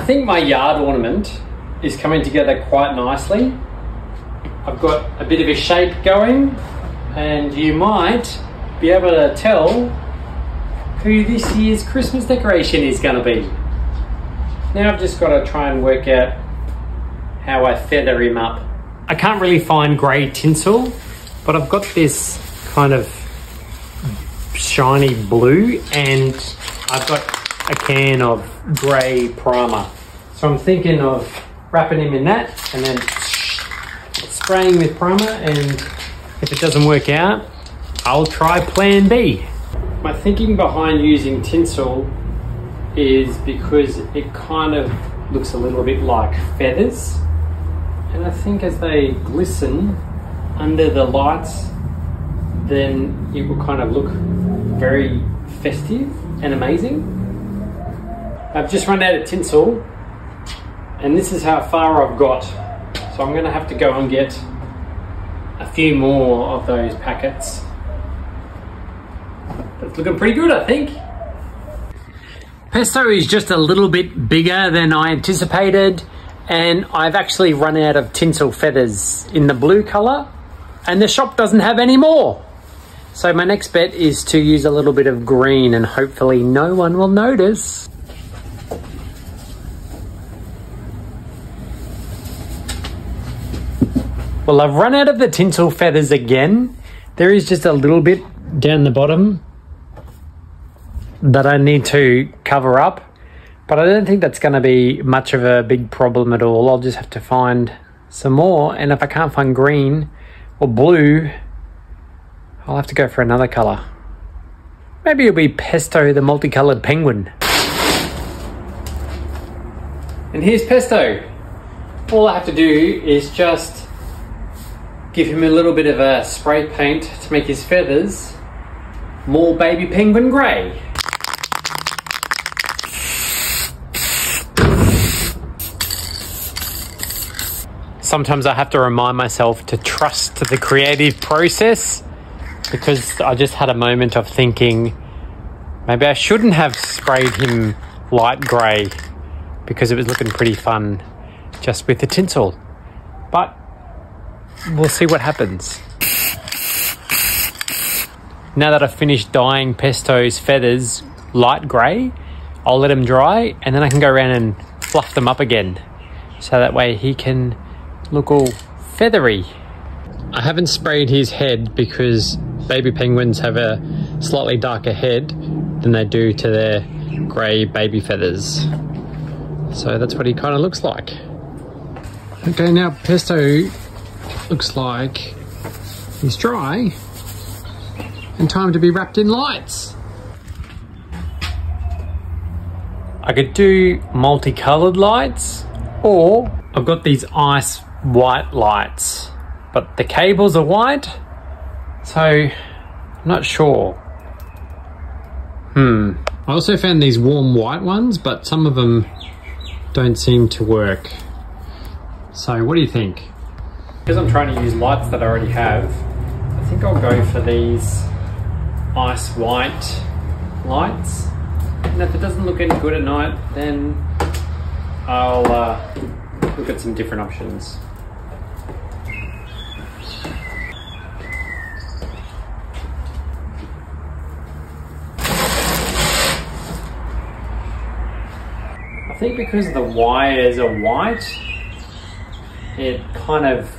think my yard ornament is coming together quite nicely. I've got a bit of a shape going, and you might be able to tell who this year's Christmas decoration is going to be. Now I've just got to try and work out how I feather him up. I can't really find grey tinsel, but I've got this kind of shiny blue, and I've got a can of grey primer. So I'm thinking of wrapping him in that and then spraying with primer, and if it doesn't work out, I'll try plan B. My thinking behind using tinsel is because it kind of looks a little bit like feathers, and I think as they glisten under the lights, then it will kind of look very festive and amazing. I've just run out of tinsel, and this is how far I've got. So I'm gonna have to go and get a few more of those packets. It's looking pretty good, I think. Pesto is just a little bit bigger than I anticipated, and I've actually run out of tinsel feathers in the blue colour, and the shop doesn't have any more. So my next bet is to use a little bit of green, and hopefully no one will notice. Well, I've run out of the tinsel feathers again. There is just a little bit down the bottom that I need to cover up, but I don't think that's going to be much of a big problem at all. I'll just have to find some more, and if I can't find green or blue, I'll have to go for another colour. Maybe it'll be Pesto the multicoloured penguin. And here's Pesto. All I have to do is just give him a little bit of a spray paint to make his feathers more baby penguin grey. Sometimes I have to remind myself to trust the creative process, because I just had a moment of thinking maybe I shouldn't have sprayed him light grey, because it was looking pretty fun just with the tinsel. But we'll see what happens. Now that I've finished dyeing Pesto's feathers light grey, I'll let him dry, and then I can go around and fluff them up again, so that way he can look all feathery. I haven't sprayed his head because baby penguins have a slightly darker head than they do to their grey baby feathers. So that's what he kind of looks like. Okay, now Pesto looks like he's dry and time to be wrapped in lights. I could do multicoloured lights, or I've got these ice white lights, but the cables are white, so I'm not sure. I also found these warm white ones, but some of them don't seem to work. So what do you think? Because I'm trying to use lights that I already have, I think I'll go for these ice white lights, and if it doesn't look any good at night, then I'll look at some different options. I think because the wires are white, it kind of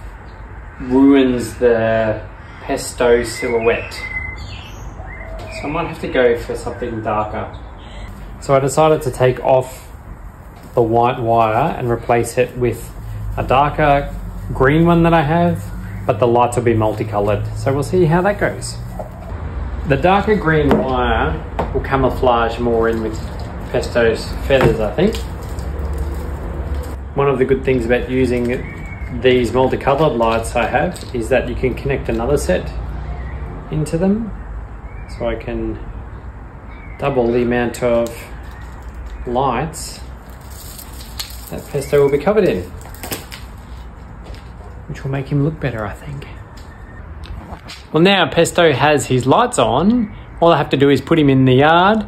ruins the Pesto silhouette. So I might have to go for something darker. So I decided to take off the white wire and replace it with a darker green one that I have, but the lights will be multicolored. So we'll see how that goes. The darker green wire will camouflage more in with Pesto's feathers, I think. One of the good things about using these multicolored lights I have is that you can connect another set into them. So I can double the amount of lights that Pesto will be covered in, which will make him look better, I think. Well, now Pesto has his lights on, all I have to do is put him in the yard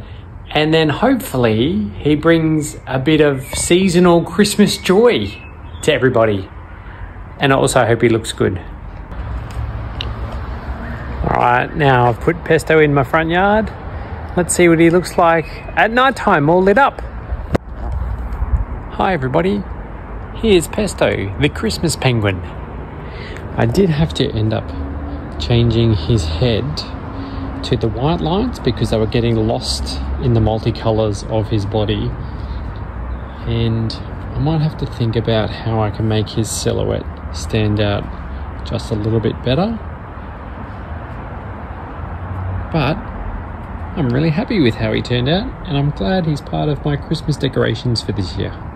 And then hopefully he brings a bit of seasonal Christmas joy to everybody. And I also hope he looks good. All right, now I've put Pesto in my front yard. Let's see what he looks like at night time, all lit up. Hi everybody, here's Pesto, the Christmas penguin. I did have to end up changing his head to the white lines because they were getting lost in the multicolours of his body. And I might have to think about how I can make his silhouette stand out just a little bit better. But I'm really happy with how he turned out, and I'm glad he's part of my Christmas decorations for this year.